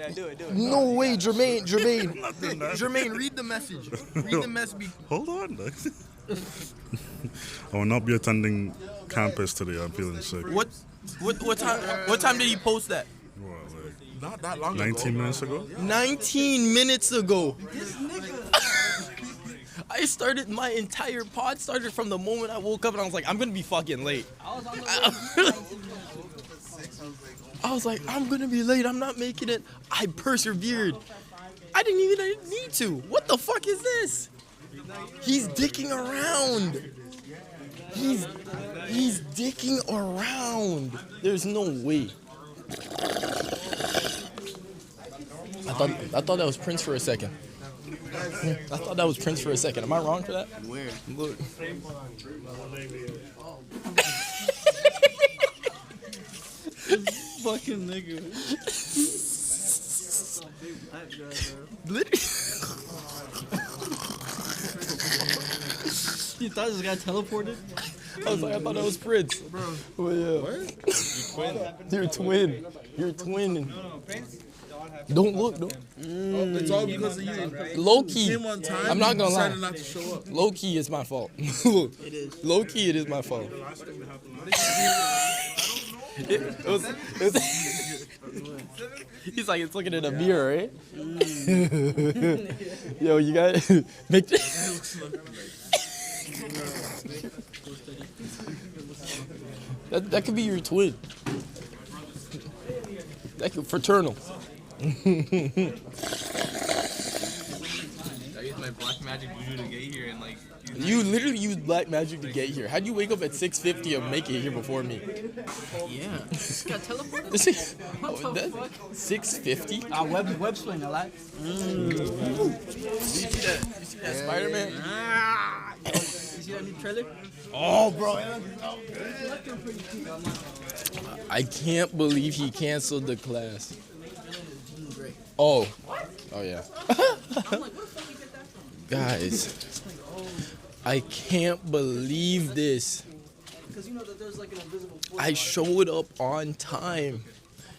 Yeah, do it. No way, Jermaine. I'm not doing that. Jermaine, read the message. Read the message. Hold on. I will not be attending campus today. I'm feeling sick. What time did he post that? What, like Not that long ago. 19 minutes ago? 19 minutes ago. I started, my entire pod started from the moment I woke up and I was like, I'm gonna be fucking late. I was like, I'm gonna be late, I'm not making it. I persevered. I didn't even need to. What the fuck is this? He's dicking around. He's dicking around. There's no way. I thought that was Prince for a second. I thought that was Prince for a second. Am I wrong for that? Where? Look. Fucking nigga. Literally. You thought this guy teleported? I was like, I thought that was Prince. Bro. Well, yeah. You're twin. You're twinning. Don't look, no. It's all because of you. Low key. Came on time. I'm not gonna lie. Decided not to show up. Low key, it's my fault. It is. Low key, it is my fault. It was, he's like, it's looking in a mirror, right? Yo, you got make. That could be your twin. That could fraternal. I used my black magic voodoo to get here and like. You literally used black magic to get here. How'd you wake up at 6:50 and make it here before me? Yeah. This got teleported? This is What the fuck? 6:50. Web swing, I like. You see that Spider-Man? You see that new trailer? Oh, bro. I can't believe he canceled the class. Oh. Oh, yeah. Guys, I can't believe this. I showed up on time.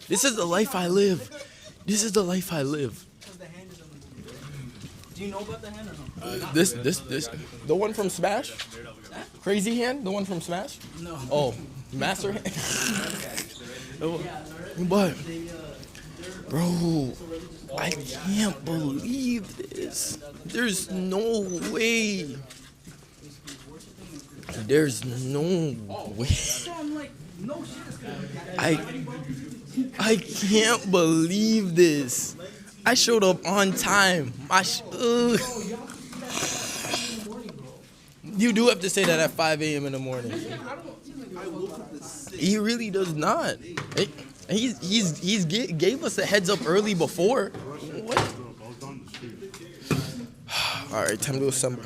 This is the life I live. This is the life I live. Do you know about the hand or no? This. The one from Smash? Crazy Hand? The one from Smash? No. Oh, Master Hand? But, bro, I can't believe this. There's no way. There's no way. I can't believe this. I showed up on time. You do have to say that at 5 a.m. in the morning. He really does not. He's gave us a heads up early before. What? All right, time to assemble.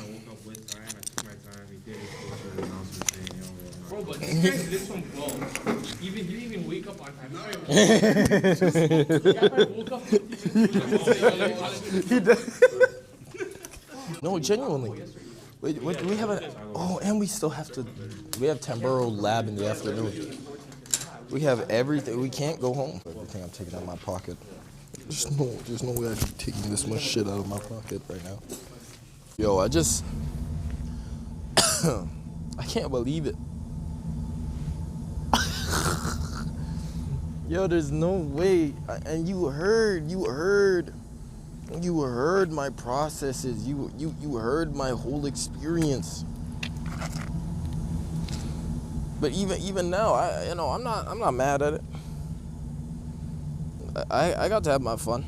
Bro, but this one, bro. You didn't even wake up on time. No, genuinely. Wait, what, do we have a? Oh, and we still have to. We have Tamburo lab in the afternoon. We have everything. We can't go home. Everything I'm taking out of my pocket. There's no way I can be taking this much shit out of my pocket right now. Yo, I can't believe it. Yo, there's no way. And you heard my processes. You heard my whole experience. But even now, I'm not mad at it. I got to have my fun.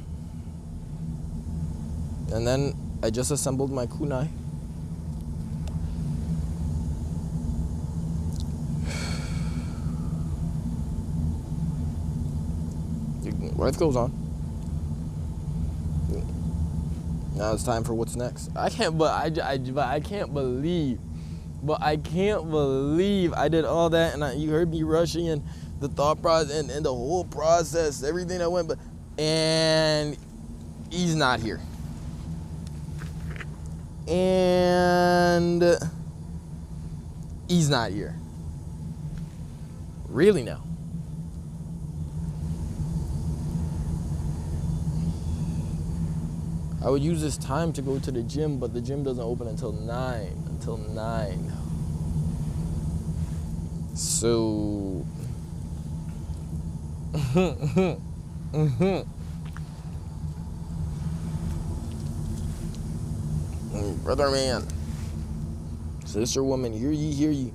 And then I just assembled my kunai. Life goes on. Now it's time for what's next. I can't believe I did all that, and you heard me rushing and the thought process and the whole process, everything that went, and he's not here. And he's not here. Really now? I would use this time to go to the gym, but the gym doesn't open until 9. Until 9. So... Brother man. Sister woman, hear ye, hear ye.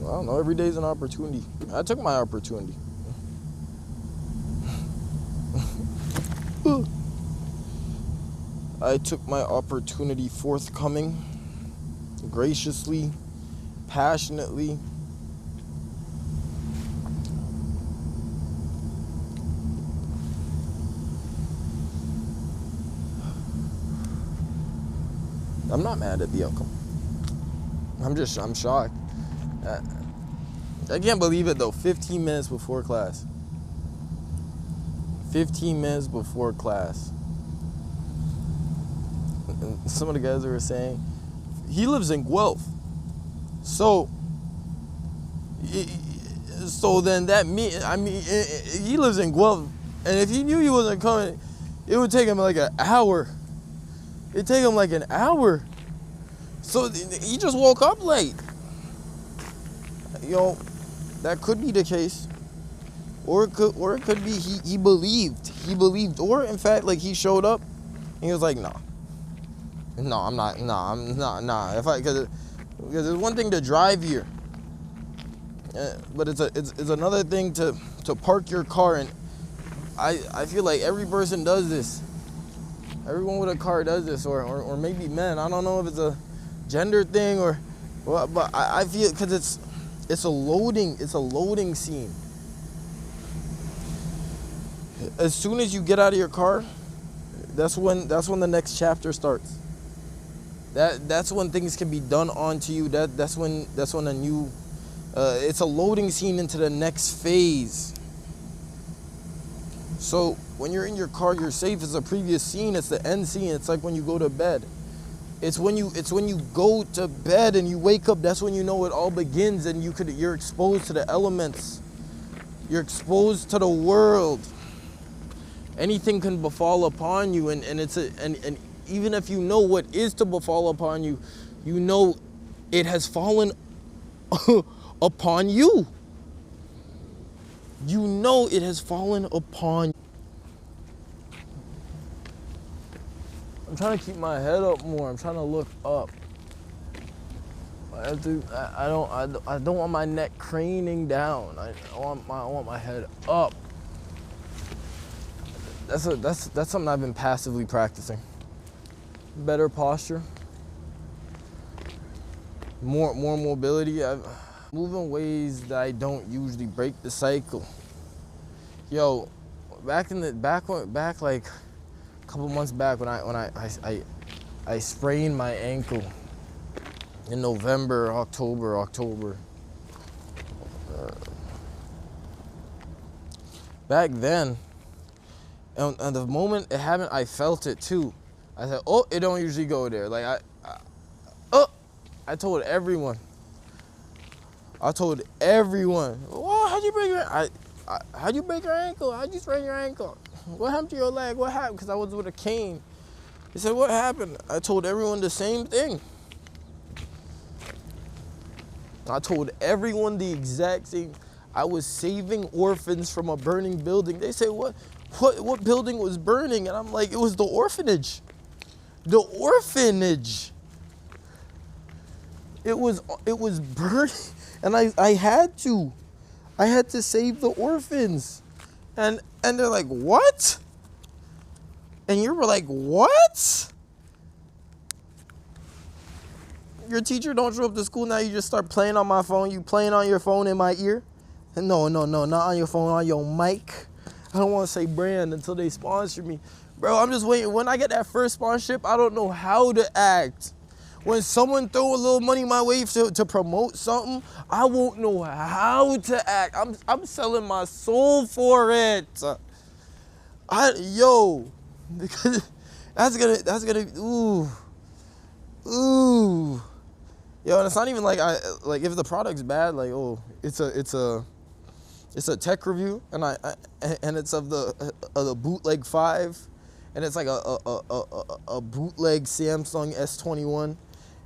I don't know, every day's an opportunity. I took my opportunity. I took my opportunity forthcoming, graciously, passionately. I'm not mad at the outcome. I'm shocked. I can't believe it though. 15 minutes before class. 15 minutes before class. And some of the guys were saying, he lives in Guelph. So then he lives in Guelph. And if he knew he wasn't coming, it would take him like an hour. It'd take him like an hour. So he just woke up late. That could be the case. Or it could be he believed. Or in fact, like he showed up and he was like, nah, I'm not. Because it's one thing to drive here, but it's another thing to park your car. And I feel like every person does this. Everyone with a car does this, or maybe men. I don't know if it's a gender thing or what, but I feel because it's a loading scene. As soon as you get out of your car, that's when the next chapter starts. That's when things can be done onto you. That's when a new it's a loading scene into the next phase. So when you're in your car, you're safe. It's a previous scene. It's the end scene. It's like when you go to bed. It's when you go to bed and you wake up. That's when you know it all begins, and you're exposed to the elements. You're exposed to the world. Anything can befall upon you, and even if you know what is to befall upon you, you know it has fallen upon you. You know it has fallen upon you. I'm trying to keep my head up more. I'm trying to look up. I don't want my neck craning down. I want my head up. That's something I've been passively practicing. Better posture. More mobility. I move in ways that I don't usually break the cycle. Yo, back like a couple months back when I sprained my ankle in October. Back then, and the moment it happened, I felt it too. I said, "Oh, it don't usually go there." Like I told everyone. "Oh, how'd you break your ankle? How'd you sprain your ankle? What happened to your leg? What happened?" Because I was with a cane. He said, "What happened?" I told everyone the same thing. I told everyone the exact same. I was saving orphans from a burning building. They say, what building was burning? And I'm like, it was the orphanage. The orphanage. It was burning. And I had to save the orphans. And they're like, what? And you were like, what? Your teacher don't show up to school now, you just start playing on my phone. You playing on your phone in my ear? And no, not on your phone, on your mic. I don't want to say brand until they sponsor me. Bro, I'm just waiting. When I get that first sponsorship, I don't know how to act. When someone throw a little money my way to promote something, I won't know how to act. I'm selling my soul for it. Because that's gonna ooh. Yo, and it's not even like if the product's bad, like it's a tech review, and and it's of the bootleg 5, and it's like a bootleg Samsung S21, and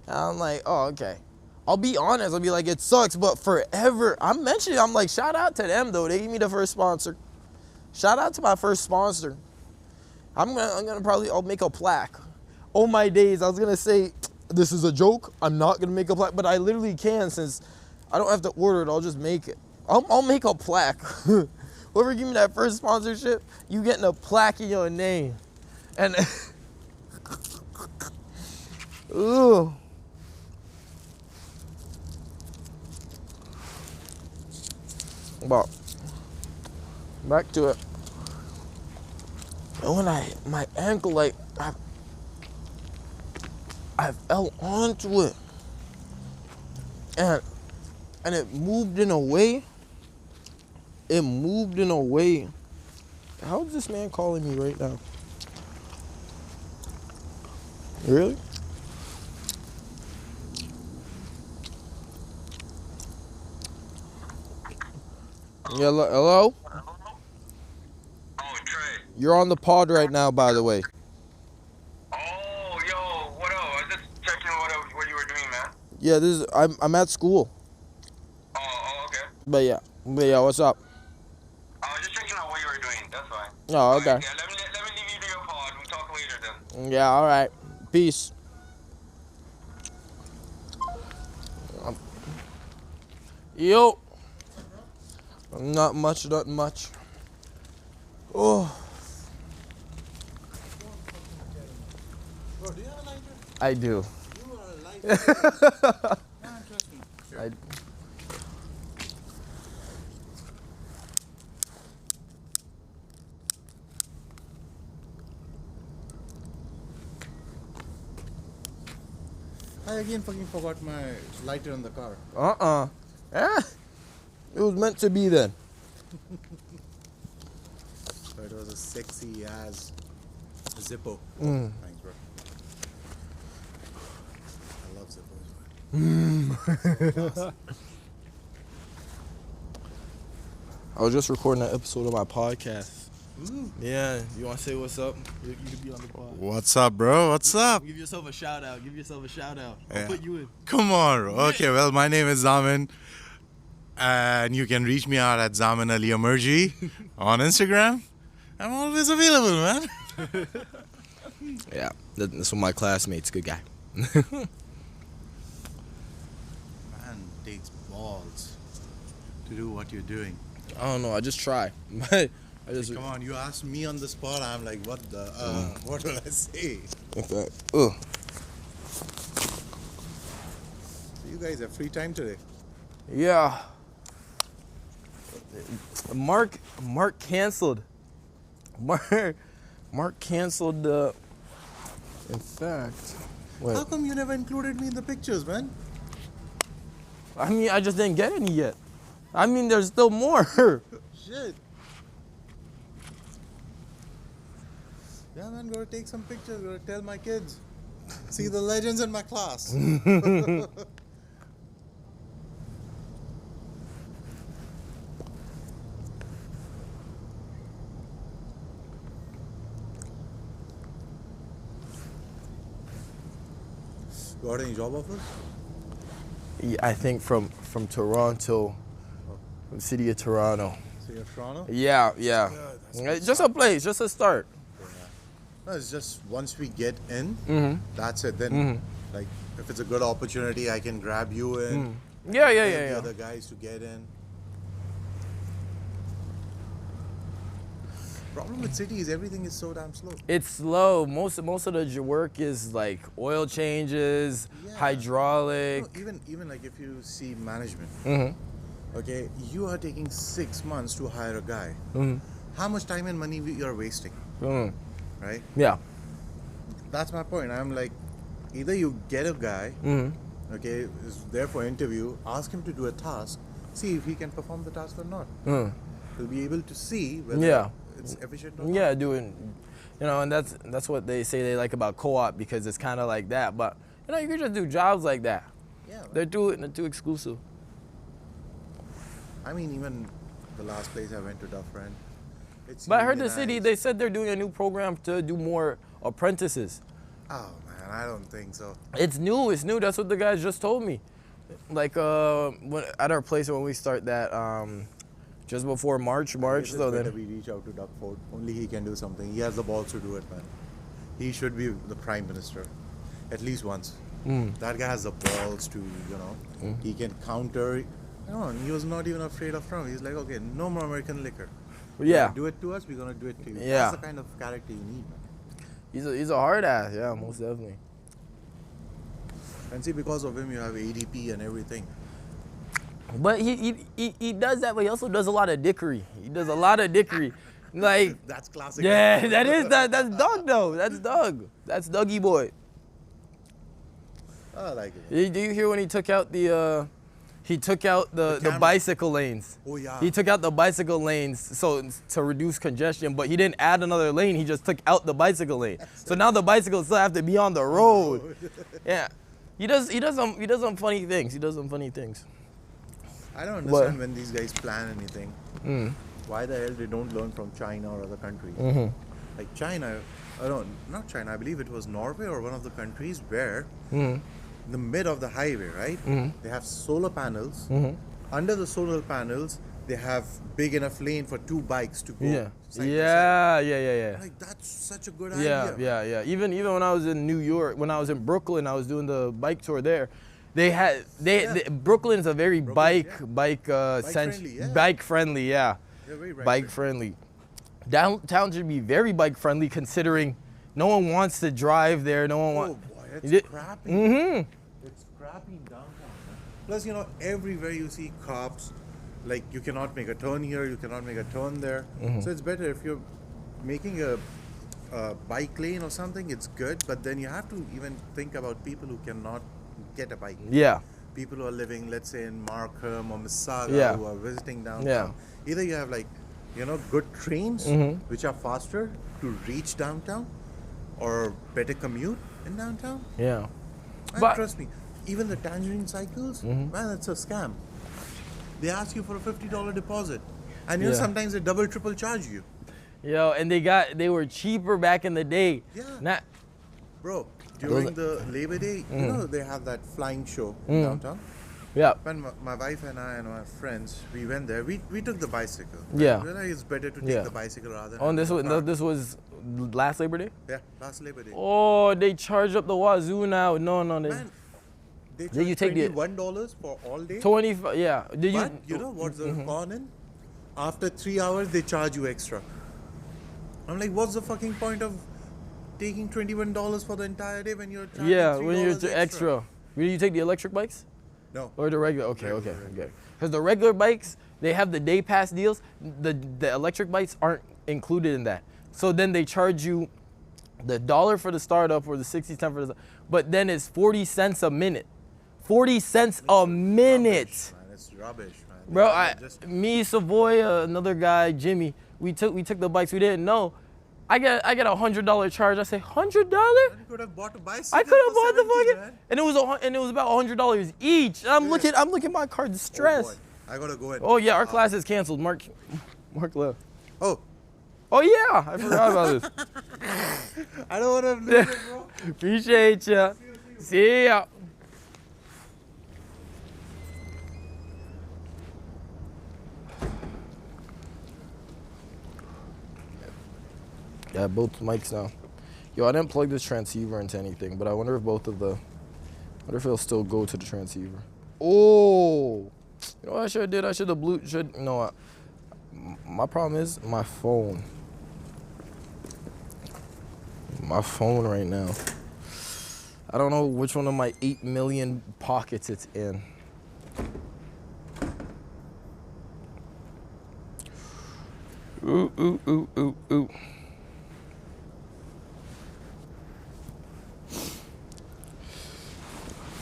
I'm like, oh, okay. I'll be honest, I'll be like, it sucks, but forever, I'm like, shout out to them though. They gave me the first sponsor. Shout out to my first sponsor. I'll make a plaque. Oh my days, I was gonna say, this is a joke. I'm not gonna make a plaque, but I literally can, since I don't have to order it, I'll just make it. I'll make a plaque. Whoever give me that first sponsorship, you getting a plaque in your name. And, ooh. But back to it. And when my ankle, like, I fell onto it, and it moved in a way. It moved in a way. How is this man calling me right now? Really? Yeah, hello? Oh, Trey. You're on the pod right now, by the way. Oh, yo, what up? I was just checking what you were doing, man. Yeah, I'm at school. Oh, okay. But yeah, what's up? I was just checking out what you were doing. That's fine. Oh, okay. Yeah, let me leave you to your pod. We'll talk later then. Yeah, all right. Peace. Yo. Not much. Oh. Bro, do you have a lighter? I do. You are a lighter. Man, trust me. I, I again fucking forgot my lighter in the car. Yeah. It was meant to be then. So it was a sexy ass Zippo. Mm. Thanks, bro. I love Zippos, man. I was just recording that episode of my podcast. Ooh. Yeah, you want to say what's up? You can be on the pod. What's up, bro? What's up? Give yourself a shout out. I'll Yeah. put you in. Come on, bro. Okay, well, my name is Zaman, and you can reach me out at Zaman Ali Emerji on Instagram. I'm always available, man. Yeah, that's one of my classmates. Good guy. Man takes balls to do what you're doing. I don't know. I just try. I just. Come on, you asked me on the spot. I'm like, what the? What will I say? Okay. Ugh. So you guys have free time today. Yeah. Mark canceled. Mark canceled. In fact, wait. How come you never included me in the pictures, man? I mean, I just didn't get any yet. I mean, there's still more. Shit. Yeah, man, gotta take some pictures. Gotta tell my kids. See the legends in my class. Got any job offers? Yeah, I think from Toronto, from the city of Toronto. City of Toronto? Yeah. Just a place, just a start. No, it's just once we get in, Mm-hmm. that's it. Then, like, if it's a good opportunity, I can grab you in. Yeah. tell the other guys to get in. Problem with city is everything is so damn slow. It's slow. Most of the work is like oil changes, Yeah. hydraulic. No, even like if you see management, Mm-hmm. okay, you are taking 6 months to hire a guy. Mm-hmm. How much time and money you are wasting, Mm-hmm. right? Yeah. That's my point. I'm like, either you get a guy, Mm-hmm. okay, is there for interview, ask him to do a task, see if he can perform the task or not. Mm. You'll be able to see whether Yeah. it's efficient or not. Yeah, doing, and that's what they say they like about co-op, because it's kind of like that. But you can just do jobs like that. Yeah, They're too exclusive. I mean, even the last place I went to, Dufferin. But I heard the really city, nice. they said they're doing a new program to do more apprentices. Oh man, I don't think so. It's new. That's what the guys just told me. Like at our place when we start that just before March. It's So better then we reach out to Duckford. Only he can do something. He has the balls to do it, man. He should be the prime minister, at least once. That guy has the balls to, he can counter. He was not even afraid of Trump. He's like, okay, no more American liquor. yeah, Do it to us, we're gonna do it to you. Yeah. That's the kind of character you need, man. he's a hard ass. Yeah, most definitely. And see, because of him, you have ADP and everything. But he does that, but he also does a lot of dickery. He does a lot of dickery. Like, That's classic. yeah, that's Doug though. That's Doug. That's Dougie boy. I like it. Do you hear when he took out the camera. bicycle lanes? Oh, yeah. He took out the bicycle lanes so to reduce congestion, but he didn't add another lane. He just took out the bicycle lane. So now the bicycles still have to be on the road. Yeah. He does some funny things. I don't What? understand when these guys plan anything. Why the hell they don't learn from China or other countries? Like China, not China, I believe it was Norway or one of the countries where in the mid of the highway, right? They have solar panels. Under the solar panels, they have big enough lane for 2 bikes to go. Yeah. side to Yeah. side. Like that's such a good Yeah, idea. yeah. Even when I was in New York, when I was in Brooklyn, I was doing the bike tour there. Brooklyn's a very bike friendly, yeah. bike friendly, yeah. They're very Bike friendly. Downtown should be very bike friendly considering no one wants to drive there. No one Oh wants. boy, Is it's it- crappy. It's crappy in downtown. Man. Plus, everywhere you see cops, like you cannot make a turn here, you cannot make a turn there. So it's better if you're making a bike lane or something. It's good, but then you have to even think about people who cannot get a bike. Yeah. People who are living, let's say, in Markham or Mississauga, Yeah. who are visiting downtown. Yeah. Either you have good trains which are faster to reach downtown, or better commute in downtown. Yeah. And But- trust me, even the tangerine cycles, man, it's a scam. They ask you for a $50 deposit, and Yeah. sometimes they double, triple charge you. Yo, and they were cheaper back in the day. Yeah. Not. Bro, during the Labor Day, they have that flying show in downtown. Yeah. When my wife and I and my friends, we went there, we took the bicycle. Yeah. We realized it's better to take Yeah. the bicycle rather than Oh, and have a car. this was last Labor Day. Yeah, last Labor Day. Oh, they charge up the wazoo now. No, they Man, they Did you charge take the- $21 for all day. 25. Yeah. Did you? But you know what's the con in? After 3 hours, they charge you extra. I'm like, what's the fucking point of taking $21 for the entire day when you're charging Yeah, $3 when you're extra? extra. Did you take the electric bikes No. or the regular? Okay. Because the regular bikes, they have the day pass deals. The electric bikes aren't included in that. So then they charge you the $1 for the startup or the 60 cents for the. But then it's 40 cents a minute. 40 cents a minute. Rubbish, man. It's rubbish, man. Bro, Just- me, Savoy, another guy, Jimmy, we took the bikes. We didn't know. I get a $100 charge. I say $100. You could have bought a bicycle. I could have for bought the 70, fucking, man. and it was about $100 each. And I'm looking at my card, Oh, stressed. boy. I gotta go in. Oh yeah, our class is canceled. Mark left. Oh, Oh yeah, I forgot about this. I don't wanna lose it, bro. Appreciate ya. See ya. Yeah, both mics now. Yo, I didn't plug this transceiver into anything, but I wonder if it'll still go to the transceiver. Oh, you know what I should have did? I should have my problem is my phone. My phone right now. I don't know which one of my 8 million pockets it's in. Ooh, ooh, ooh, ooh, ooh.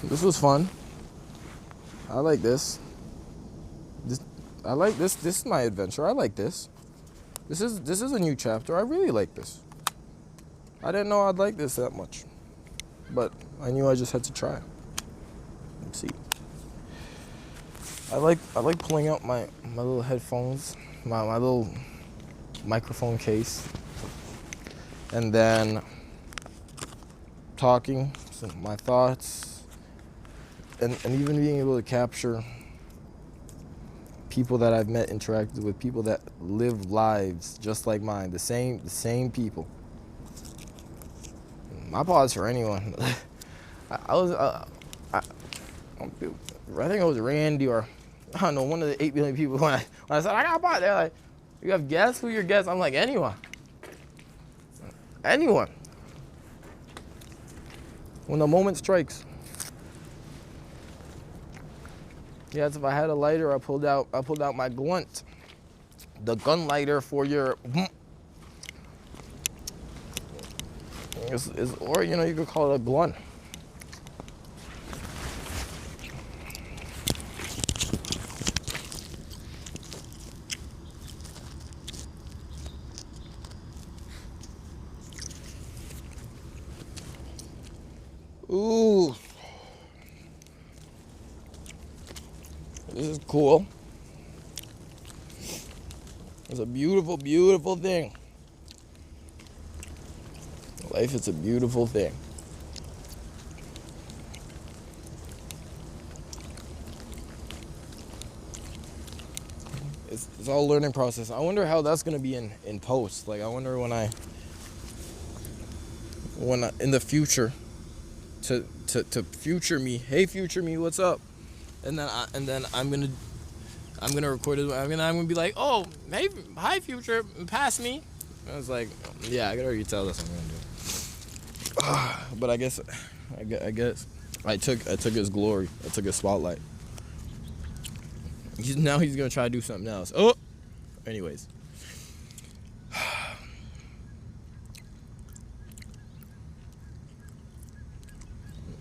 This was fun. I like this. I like this. This is my adventure. I like this. This is a new chapter. I really like this. I didn't know I'd like this that much, but I knew I just had to try. Let's see. I like pulling out my little headphones, my little microphone case, and then talking my thoughts, and even being able to capture people that I've met, interacted with, people that live lives just like mine, the same people. My pause for anyone. I think it was Randy or I don't know, one of the 8 billion people when I said I got a pot, they're like, you have guests? Who your guests? I'm like, anyone. When the moment strikes. Yes, if I had a lighter, I pulled out my blunt. The gun lighter for your or you could call it a blunt. Ooh. This is cool. It's a beautiful, beautiful thing. Life is a beautiful thing. It's all a learning process. I wonder how that's gonna be in post. Like I wonder when I in the future to future me, hey future me, what's up? And then I'm gonna record it. I'm gonna be like, oh, hey, hi future, pass me. I was like, yeah, I could already tell that's what I'm gonna do. But I guess I took his glory. I took his spotlight. Now he's gonna try to do something else. Oh, anyways.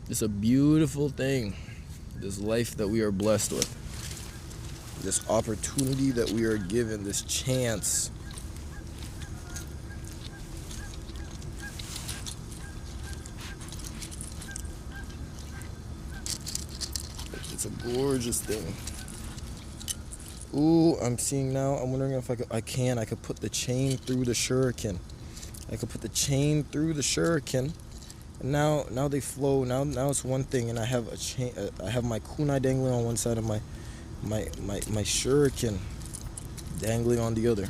It's a beautiful thing. This life that we are blessed with. This opportunity that we are given. This chance. It's a gorgeous thing. Ooh, I'm seeing now. I'm wondering if I could put the chain through the shuriken. I could put the chain through the shuriken. And now they flow. Now it's one thing, and I have a chain. I have my kunai dangling on one side of my shuriken dangling on the other.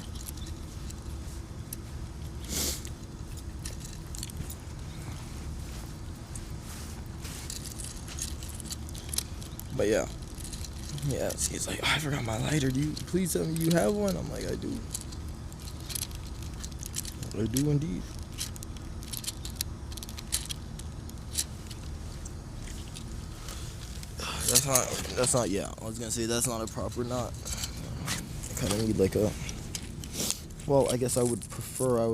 But yeah, he's like, oh, I forgot my lighter. Do you please tell me you have one? I'm like, I do. I do indeed. That's not, yeah, I was gonna say that's not a proper knot. I kind of need like a, well, I guess I would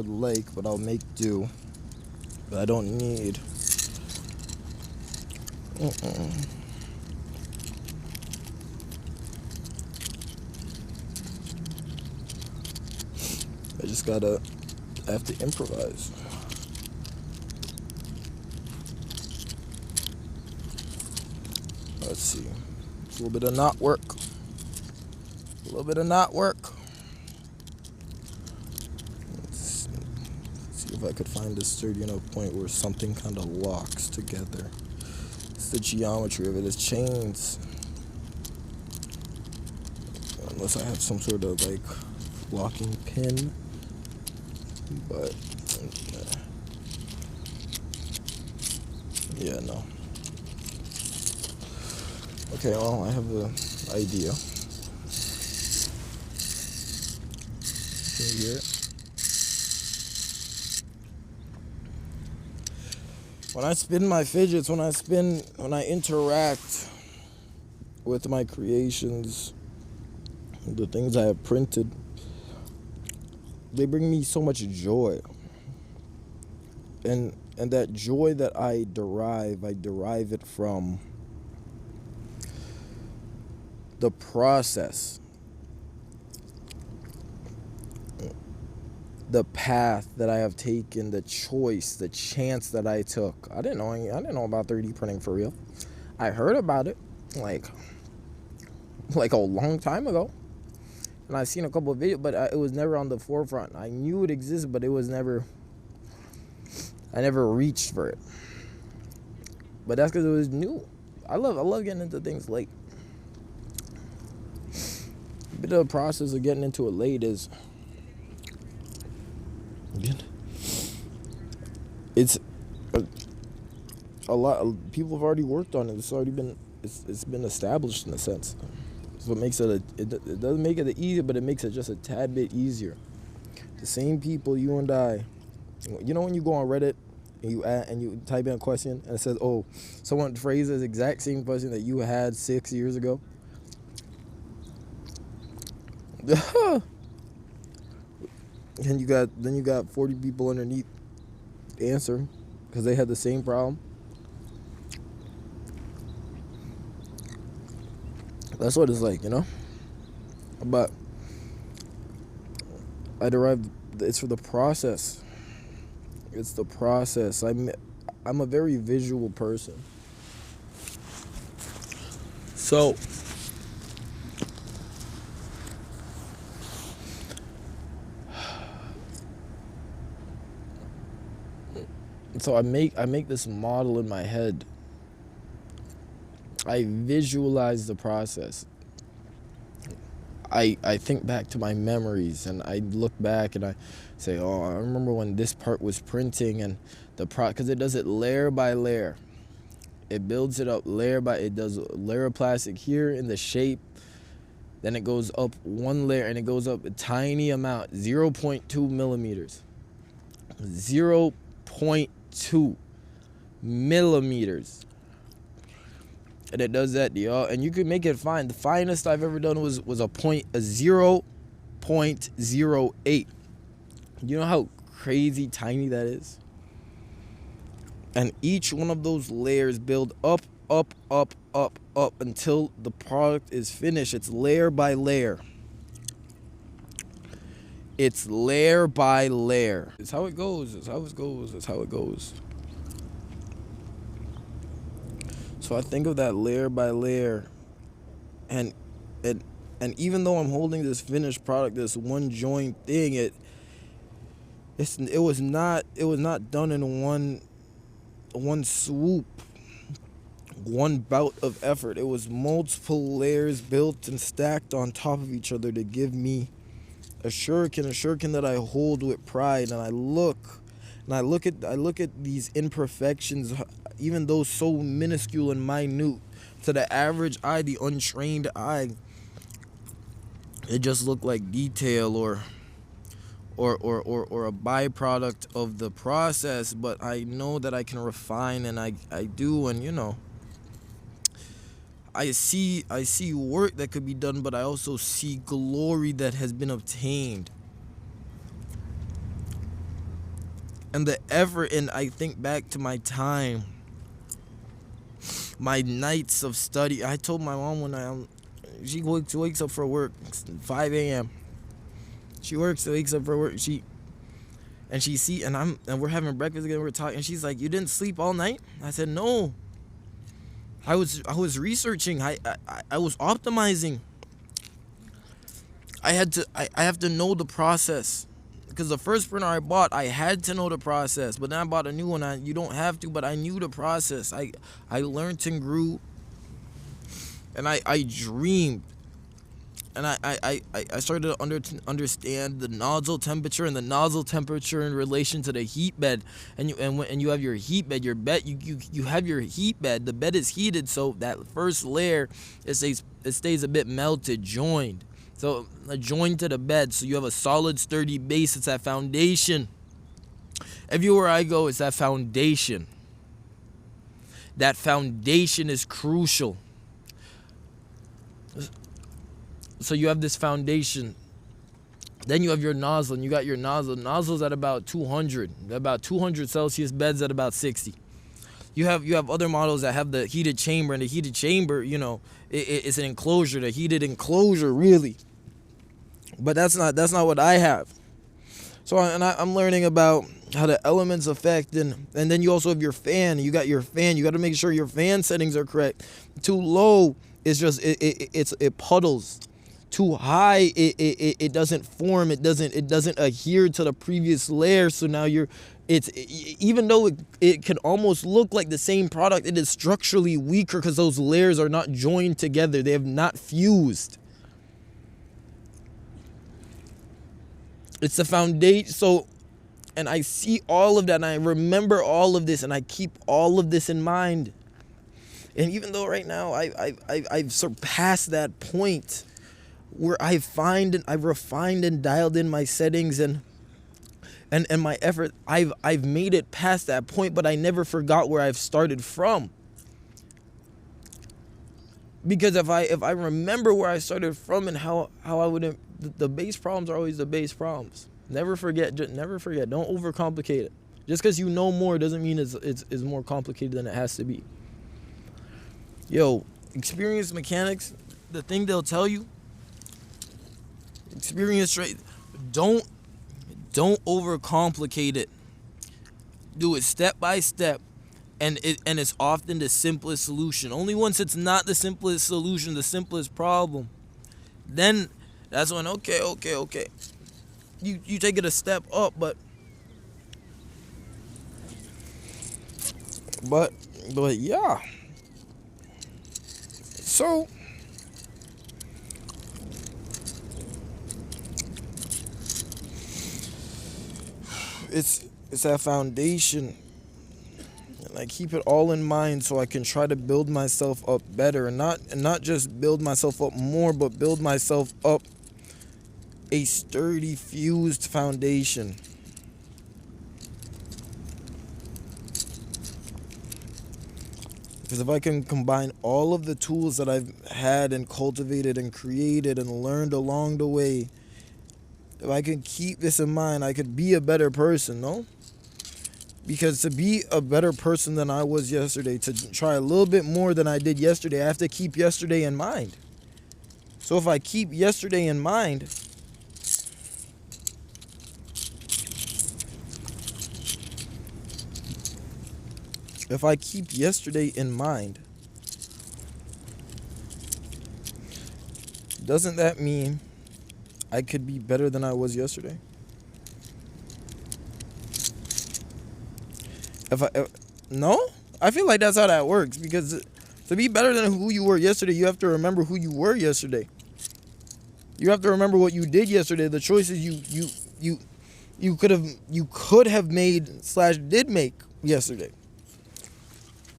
like, but I'll make do. But I don't need. I have to improvise. Let's see. A little bit of knot work. Let's see if I could find a sturdy enough point where something kind of locks together. It's the geometry of it. It's chains. Unless I have some sort of like locking pin. But yeah, no. Okay, well, I have an idea. Here. When I spin my fidgets, when I interact with my creations, the things I have printed, they bring me so much joy. And that joy that I derive it from the process, the path that I have taken, the choice, the chance that I took. I didn't know about 3D printing for real. I heard about it, like like a long time ago. And I've seen a couple of videos, but it was never on the forefront. I knew it existed, but it was never, I never reached for it. But that's because it was new. I love getting into things late. A bit of the process of getting into it late is, it's a lot of people have already worked on it. It's already been, it's been established in a sense. So it makes it, it doesn't make it easier, but it makes it just a tad bit easier. The same people, you and I, you know when you go on Reddit and you type in a question and it says, oh, someone phrased the exact same question that you had 6 years ago? And you got 40 people underneath answering because they had the same problem. That's what it's like, you know? But I derived, it's for the process. It's the process. I'm a very visual person. So I make this model in my head. I visualize the process. I think back to my memories and I look back and I say, oh, I remember when this part was printing and because it does it layer by layer. It builds it up layer by, it does a layer of plastic here in the shape. Then it goes up one layer and it goes up a tiny amount, 0.2 millimeters. 0.2 millimeters. And it does that, y'all. And you can make it fine. The finest I've ever done was a 0.08. You know how crazy tiny that is? And each one of those layers build up until the product is finished. It's layer by layer. It's layer by layer. It's how it goes. It's how it goes. It's how it goes. So I think of that layer by layer, and even though I'm holding this finished product, this one joint thing, it was not done in one swoop, one bout of effort. It was multiple layers built and stacked on top of each other to give me a shuriken that I hold with pride. And I look at these imperfections, even though so minuscule and minute to the average eye, the untrained eye, it just looked like detail or a byproduct of the process. But I know that I can refine, and I do, and you know, I see work that could be done, but I also see glory that has been obtained. And the effort, and I think back to my time, my nights of study. I told my mom when she wakes up for work, 5 a.m. She wakes up for work. And we're having breakfast again. We're talking. And she's like, "You didn't sleep all night?" I said, "No. I was researching. I was optimizing. I have to know the process." Because the first printer I bought, I had to know the process. But then I bought a new one. You don't have to, but I knew the process. I learned and grew. And I dreamed. And I started to understand the nozzle temperature and the nozzle temperature in relation to the heat bed. And when you have your heat bed, you have your heat bed. The bed is heated, so that first layer, it stays a bit melted, joined. So joined to the bed, so you have a solid, sturdy base. It's that foundation. Everywhere I go, it's that foundation. That foundation is crucial. So you have this foundation. Then you have your nozzle, and you got your nozzle. Nozzle's at about 200 Celsius, beds at about 60. You have other models that have the heated chamber, and the heated chamber, you know, it's an enclosure, the heated enclosure, really. But that's not what I have. So I'm learning about how the elements affect, and then you also have your fan. You got your fan. You got to make sure your fan settings are correct. Too low, It's just it puddles. Too high, it doesn't form. It doesn't adhere to the previous layer. So now even though it can almost look like the same product, it is structurally weaker because those layers are not joined together. They have not fused. It's the foundation. So, and I see all of that, and I remember all of this, and I keep all of this in mind. And even though right now I've surpassed that point where I've refined and dialed in my settings and my effort, I've made it past that point, but I never forgot where I've started from. Because if I remember where I started from and how I would, the base problems are always the base problems. Never forget. Don't overcomplicate it. Just because you know more doesn't mean it's more complicated than it has to be. Yo, experienced mechanics, the thing they'll tell you, experience straight, don't overcomplicate it. Do it step by step, and it's often the simplest solution. Only once it's not the simplest solution, the simplest problem, then that's when okay. You take it a step up, but yeah. So it's that foundation, and I keep it all in mind so I can try to build myself up better, and not just build myself up more, but build myself up a sturdy, fused foundation. Because if I can combine all of the tools that I've had and cultivated and created and learned along the way, if I can keep this in mind, I could be a better person, no? Because to be a better person than I was yesterday, to try a little bit more than I did yesterday, I have to keep yesterday in mind. So if I keep yesterday in mind, doesn't that mean I could be better than I was yesterday? No? I feel like that's how that works, because to be better than who you were yesterday, you have to remember who you were yesterday. You have to remember what you did yesterday, the choices you could have made / did make yesterday.